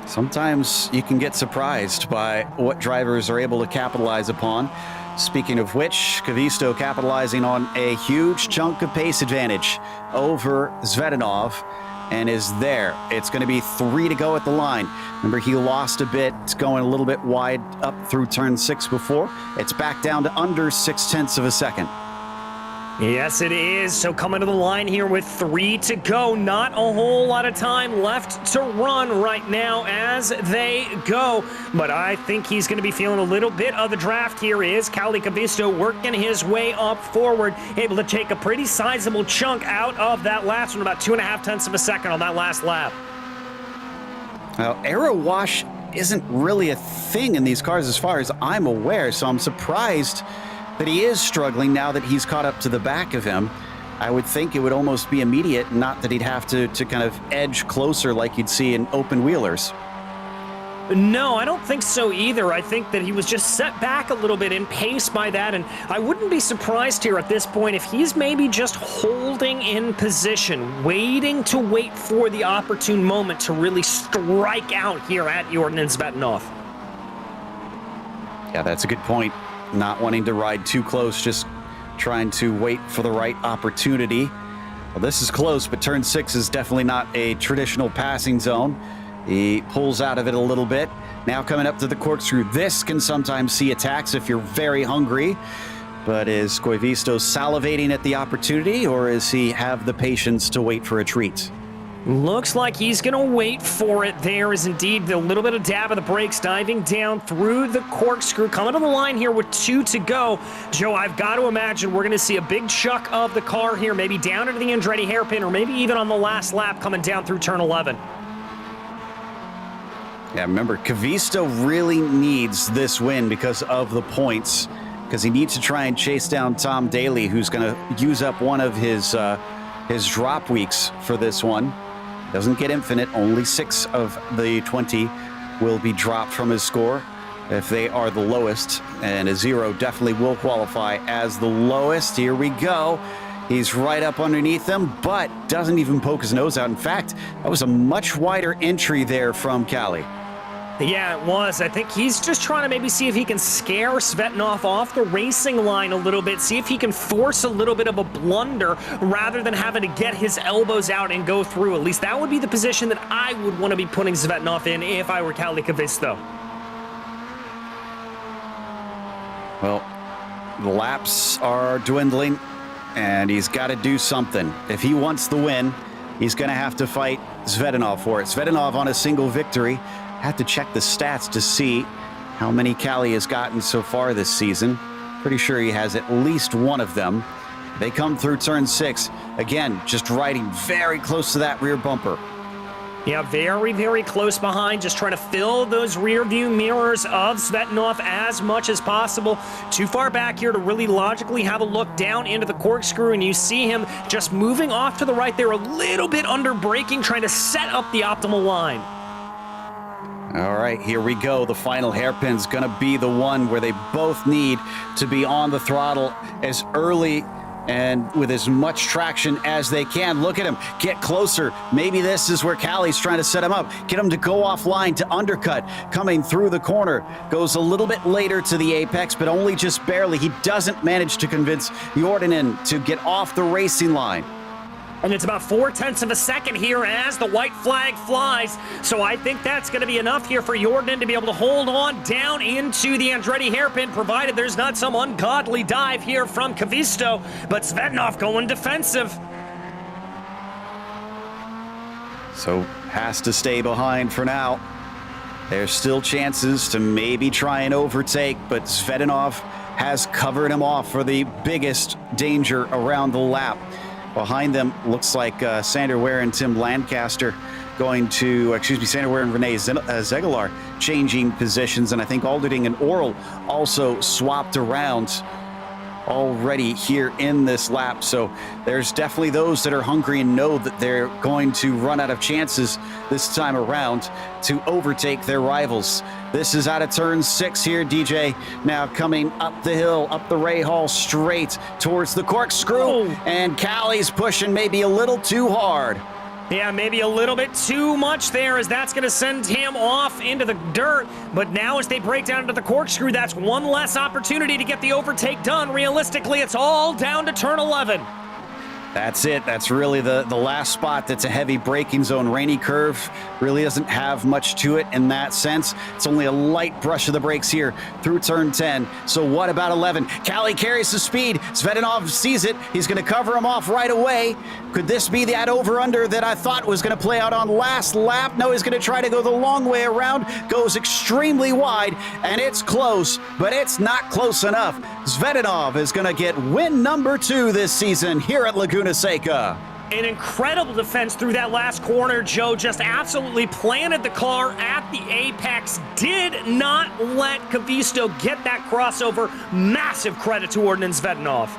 Sometimes you can get surprised by what drivers are able to capitalize upon. Speaking of which, Kavisto capitalizing on a huge chunk of pace advantage over Zvetinov and is there. It's going to be 3 to go at the line. Remember, he lost a bit. It's going a little bit wide up through turn 6 before. It's back down to under 0.6 of a second. Yes, it is. So coming to the line here with 3 to go. Not a whole lot of time left to run right now as they go. But I think he's going to be feeling a little bit of the draft here. Is Kalle Kavisto working his way up forward, able to take a pretty sizable chunk out of that last one, about 2.5 tenths of a second on that last lap. Now, aero wash isn't really a thing in these cars as far as I'm aware, so I'm surprised that he is struggling now that he's caught up to the back of him. I would think it would almost be immediate, not that he'd have to kind of edge closer like you'd see in open wheelers. No, I don't think so either. I think that he was just set back a little bit in pace by that, and I wouldn't be surprised here at this point if he's maybe just holding in position, wait for the opportune moment to really strike out here at Jordan Zvetinov. Yeah, that's a good point. Not wanting to ride too close, just trying to wait for the right opportunity. Well, this is close, but turn 6 is definitely not a traditional passing zone. He pulls out of it a little bit. Now coming up to the corkscrew. This can sometimes see attacks if you're very hungry. But is Koivisto salivating at the opportunity, or does he have the patience to wait for a treat? Looks like he's going to wait for it. There is indeed a little bit of dab of the brakes, diving down through the corkscrew. Coming to the line here with 2 to go. Joe, I've got to imagine we're going to see a big chuck of the car here, maybe down into the Andretti hairpin, or maybe even on the last lap coming down through turn 11. Yeah, remember, Kavisto really needs this win because of the points, because he needs to try and chase down Tom Daly, who's going to use up one of his drop weeks for this one. Doesn't get infinite. Only 6 of the 20 will be dropped from his score if they are the lowest, and a 0 definitely will qualify as the lowest. Here we go. He's right up underneath them, but doesn't even poke his nose out. In fact, that was a much wider entry there from Kalle. Yeah, it was. I think he's just trying to maybe see if he can scare Zvetinov off the racing line a little bit, see if he can force a little bit of a blunder rather than having to get his elbows out and go through. At least that would be the position that I would want to be putting Zvetinov in if I were Kalle Kavisto. Well, the laps are dwindling, and he's got to do something. If he wants the win, he's going to have to fight Zvetinov for it. Zvetinov on a single victory. Have to check the stats to see how many Kalle has gotten so far this season. Pretty sure he has at least one of them. They come through turn 6. Again, just riding very close to that rear bumper. Yeah, very, very close behind, just trying to fill those rear view mirrors of Zvetinov as much as possible. Too far back here to really logically have a look down into the corkscrew, and you see him just moving off to the right there, a little bit under braking, trying to set up the optimal line. All right, here we go. The final hairpin's going to be the one where they both need to be on the throttle as early and with as much traction as they can. Look at him get closer. Maybe this is where Callie's trying to set him up, get him to go offline to undercut, coming through the corner. Goes a little bit later to the apex, but only just barely. He doesn't manage to convince Jordanen to get off the racing line. And it's about 0.4 of a second here as the white flag flies. So I think that's going to be enough here for Jordanen to be able to hold on down into the Andretti hairpin, provided there's not some ungodly dive here from Kavisto. But Svednov going defensive. So has to stay behind for now. There's still chances to maybe try and overtake, but Svednov has covered him off for the biggest danger around the lap. Behind them, looks like Sander Ware and Tim Lancaster Sander Ware and Renee Zegelar changing positions, and I think Alderding and Oral also swapped around already here in this lap. So there's definitely those that are hungry and know that they're going to run out of chances this time around to overtake their rivals. This is out of turn 6 here, DJ. Now coming up the hill, up the Ray Hall straight towards the corkscrew, and Callie's pushing maybe a little too hard. Yeah, maybe a little bit too much there, as that's going to send him off into the dirt. But now as they break down into the corkscrew, that's one less opportunity to get the overtake done. Realistically, it's all down to turn 11. That's it. That's really the last spot that's a heavy braking zone. Rainy curve really doesn't have much to it in that sense. It's only a light brush of the brakes here through turn 10. So what about 11? Callie carries the speed. Svednov sees it. He's going to cover him off right away. Could this be that over-under that I thought was going to play out on last lap? No, he's going to try to go the long way around. Goes extremely wide, and it's close, but it's not close enough. Svednov is going to get win number 2 this season here at Laguna Seca. An incredible defense through that last corner. Joe just absolutely planted the car at the apex. Did not let Kavisto get that crossover. Massive credit to Jordanen Svednov.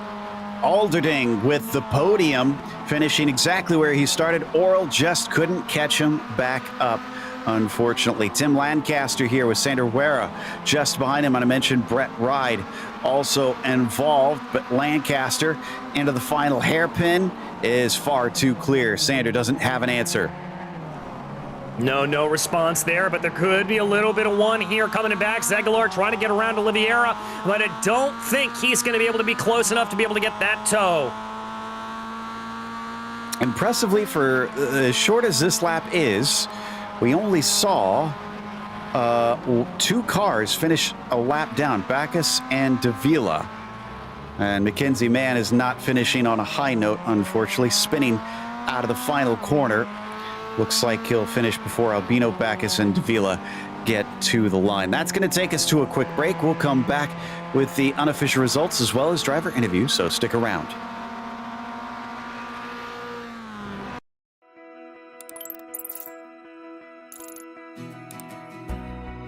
Alderding with the podium, finishing exactly where he started. Oral just couldn't catch him back up, unfortunately. Tim Lancaster here with Sander Ware just behind him. And I mentioned Brett Ride also involved, but Lancaster into the final hairpin is far too clear. Sander doesn't have an answer. No response there, but there could be a little bit of one here coming back. Zegelar trying to get around Oliveira, but I don't think he's going to be able to be close enough to be able to get that toe. Impressively, for as short as this lap is, we only saw 2 cars finish a lap down, Backus and Davila. And Mackenzie Mann is not finishing on a high note, unfortunately, spinning out of the final corner. Looks like he'll finish before Albino, Backus, and Davila get to the line. That's going to take us to a quick break. We'll come back with the unofficial results as well as driver interviews, so stick around.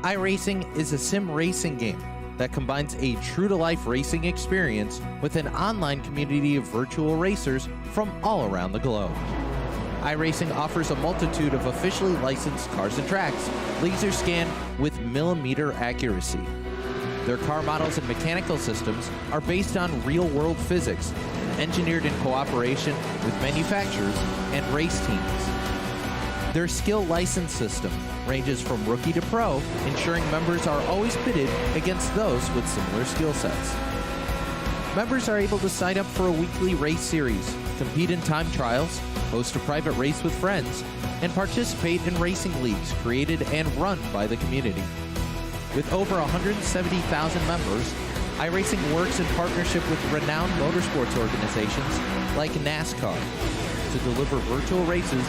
iRacing is a sim racing game that combines a true-to-life racing experience with an online community of virtual racers from all around the globe. iRacing offers a multitude of officially licensed cars and tracks, laser scanned with millimeter accuracy. Their car models and mechanical systems are based on real-world physics, engineered in cooperation with manufacturers and race teams. Their skill license system ranges from rookie to pro, ensuring members are always pitted against those with similar skill sets. Members are able to sign up for a weekly race series, compete in time trials, host a private race with friends, and participate in racing leagues created and run by the community. With over 170,000 members, iRacing works in partnership with renowned motorsports organizations like NASCAR to deliver virtual races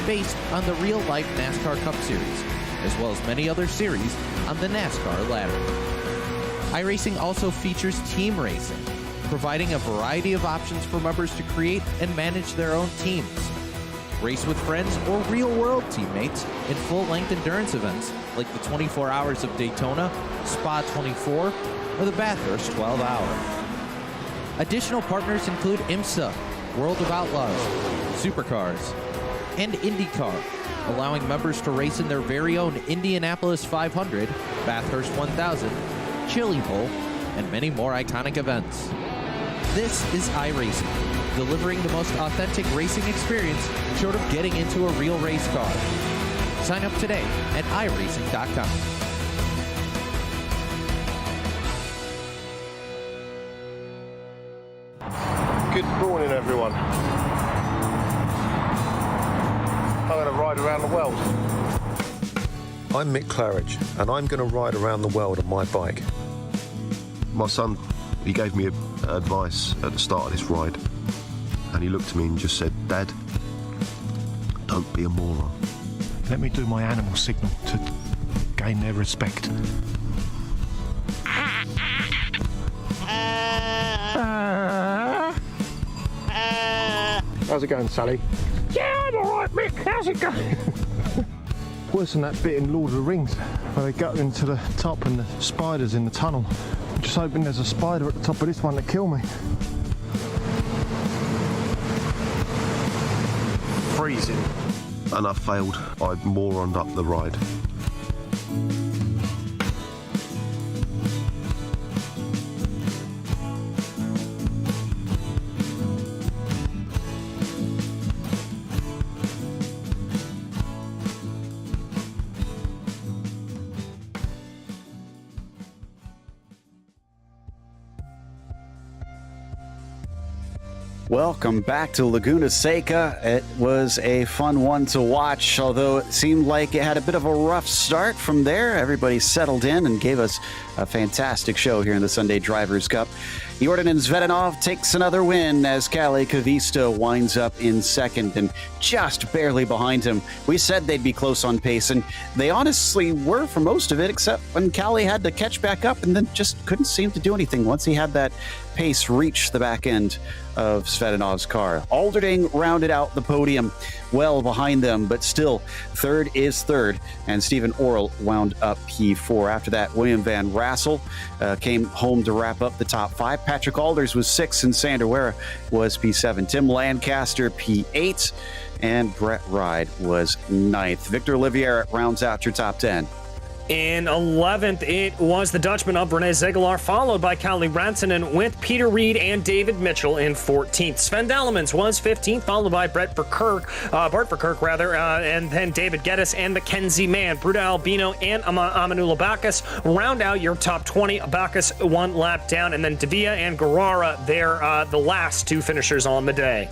based on the real-life NASCAR Cup Series, as well as many other series on the NASCAR ladder. iRacing also features team racing, providing a variety of options for members to create and manage their own teams. Race with friends or real-world teammates in full-length endurance events like the 24 Hours of Daytona, Spa 24, or the Bathurst 12 Hour. Additional partners include IMSA, World of Outlaws, Supercars, and IndyCar, allowing members to race in their very own Indianapolis 500, Bathurst 1000, Chili Bowl, and many more iconic events. This is iRacing, delivering the most authentic racing experience short of getting into a real race car. Sign up today at iRacing.com. Good morning, everyone. I'm going to ride around the world. I'm Mick Claridge, and I'm going to ride around the world on my bike. My son, he gave me advice at the start of this ride, and he looked at me and just said, "Dad, don't be a moron." Let me do my animal signal to gain their respect. How's it going, Sally? Yeah, I'm alright, Mick. How's it going? Worse than that bit in Lord of the Rings where they go into the top and the spiders in the tunnel. I'm just hoping there's a spider at the top of this one to kill me. Freezing. And I failed. I moroned up the ride. Welcome back to Laguna Seca. It was a fun one to watch, although it seemed like it had a bit of a rough start from there. Everybody settled in and gave us a fantastic show here in the Sunday Drivers' Cup. Jordan and Zvedanov takes another win as Kalle Kavisto winds up in second and just barely behind him. We said they'd be close on pace, and they honestly were for most of it, except when Kalle had to catch back up and then just couldn't seem to do anything once he had that pace reach the back end of Zvedanov's car. Alderding rounded out the podium well behind them, but still third is third, and Stephen Orrell wound up P4. After that, William Van Rassel came home to wrap up the top five. Patrick Alders was 6th, and Sander Wera was P7. Tim Lancaster P8, and Brett Ride was 9th. Victor Olivier rounds out your top 10. In 11th, it was the Dutchman of René Zegelaar, followed by Kalle Rantanen with Peter Reed and David Mitchell in 14th. Sven Dallemans was 15th, followed by Bart Verkerk, and then David Geddes and Mackenzie Mann. Bruda Albino and Amanula Bacchus round out your top 20. Bacchus one lap down, and then Davia and Guerrara, they're the last two finishers on the day.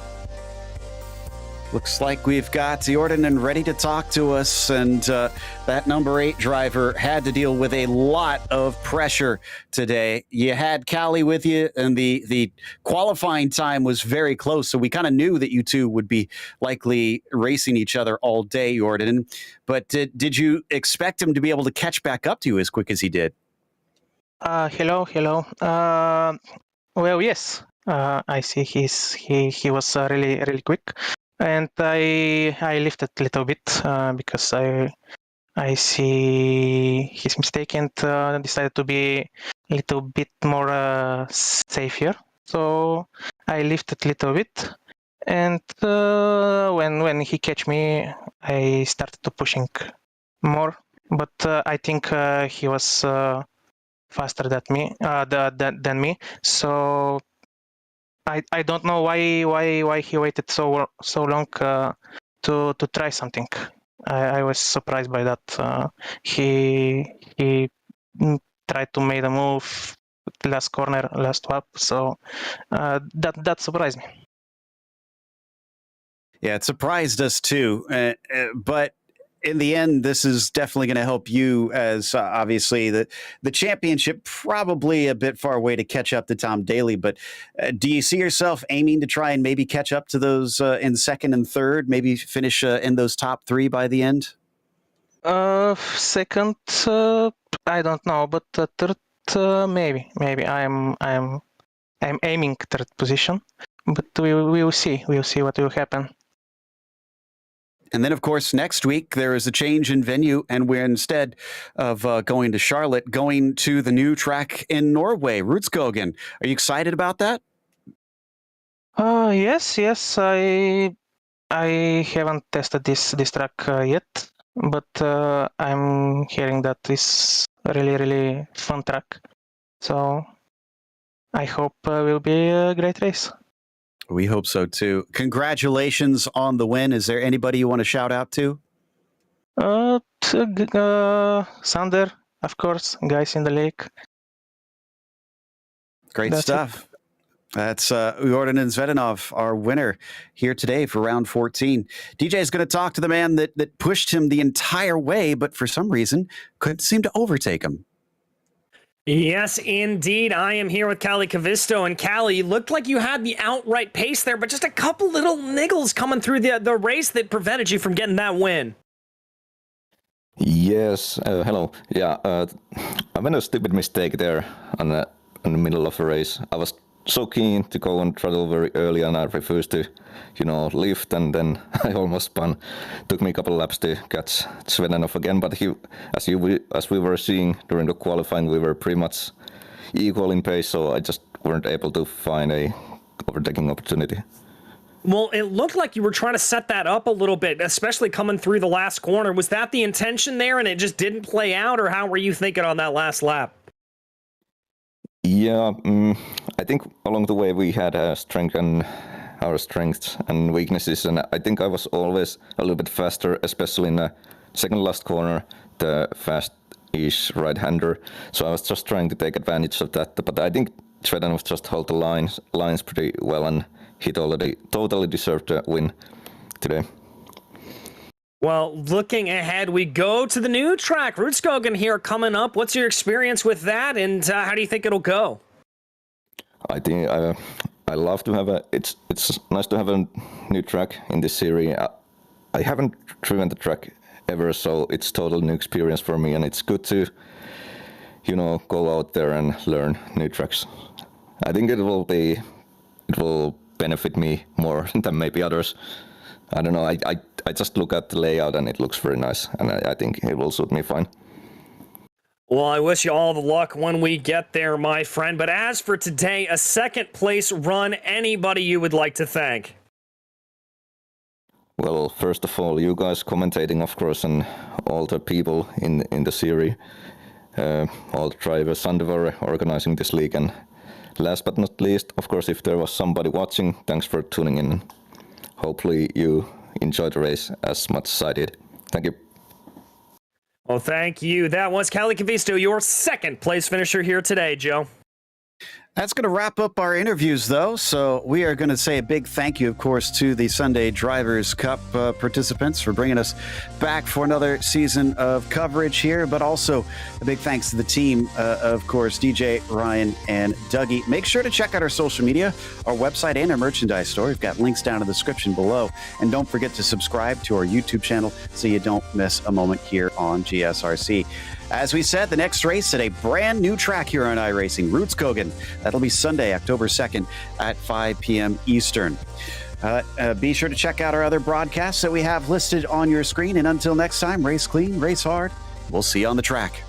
Looks like we've got Jordan and ready to talk to us, and that number 8 driver had to deal with a lot of pressure today. You had Kalle with you, and the qualifying time was very close, so we kind of knew that you two would be likely racing each other all day, Jordan. But did you expect him to be able to catch back up to you as quick as he did? Hello. Well, yes. I see he was really quick. And I lifted a little bit because I see his mistake and decided to be a little bit more safer. So I lifted a little bit, and when he catch me, I started to pushing more. But I think he was faster than me. So. I don't know why he waited so long to try something. I was surprised by that. He tried to make a move last corner, last lap. So that surprised me. Yeah, it surprised us too. But in the end, this is definitely going to help you, as obviously the championship probably a bit far away to catch up to Tom Daly. But do you see yourself aiming to try and maybe catch up to those in second and third, maybe finish in those top 3 by the end? Second, I don't know, but third, maybe. I'm aiming third position, but we will see. We'll see what will happen. And then, of course, next week, there is a change in venue, and we're instead of going to Charlotte, going to the new track in Norway, Rudskogen. Are you excited about that? Yes. I haven't tested this track yet, but I'm hearing that it's really fun track. So I hope will be a great race. We hope so too. Congratulations on the win. Is there anybody you want to shout out to? Sander, of course, guys in the lake. Great That's stuff. That's Jordan and Zvedanov, our winner here today for round 14. DJ is going to talk to the man that pushed him the entire way, but for some reason couldn't seem to overtake him. Yes, indeed. I am here with Callie Cavisto. And Callie, you looked like you had the outright pace there, but just a couple little niggles coming through the race that prevented you from getting that win. Yes, hello. Yeah, I made a stupid mistake there in the middle of a race. I was so keen to go on throttle very early, and I refused to, lift, and then I almost spun. Took me a couple laps to catch Zvedanov again, but as we were seeing during the qualifying, we were pretty much equal in pace, so I just weren't able to find a overtaking opportunity. Well, it looked like you were trying to set that up a little bit, especially coming through the last corner. Was that the intention there, and it just didn't play out, or how were you thinking on that last lap? Yeah, I think along the way we had our strengths and weaknesses, and I think I was always a little bit faster, especially in the second last corner, the fast-ish right-hander. So I was just trying to take advantage of that, but I think Zvedanov just held the lines pretty well, and he totally deserved the win today. Well, looking ahead, we go to the new track, Rudskogen here coming up. What's your experience with that, and how do you think it'll go? I think I love to have it's nice to have a new track in this series. I haven't driven the track ever, so it's total new experience for me, and it's good to, go out there and learn new tracks. I think it will benefit me more than maybe others. I don't know, I just look at the layout and it looks very nice, and I think it will suit me fine. Well, I wish you all the luck when we get there, my friend. But as for today, a second place run, anybody you would like to thank? Well, first of all, you guys commentating, of course, and all the people in the series, all the drivers, Sandovar organizing this league, and last but not least, of course, if there was somebody watching, thanks for tuning in. Hopefully you enjoyed the race as much as I did. Thank you. Well, thank you. That was Callie Cavisto, your second place finisher here today, Joe. That's going to wrap up our interviews, though. So we are going to say a big thank you, of course, to the Sunday Drivers' Cup participants for bringing us back for another season of coverage here. But also a big thanks to the team, of course, DJ, Ryan, and Dougie. Make sure to check out our social media, our website, and our merchandise store. We've got links down in the description below. And don't forget to subscribe to our YouTube channel so you don't miss a moment here on GSRC. As we said, the next race at a brand new track here on iRacing, Rudskogen. That'll be Sunday, October 2nd at 5 p.m. Eastern. Be sure to check out our other broadcasts that we have listed on your screen. And until next time, race clean, race hard. We'll see you on the track.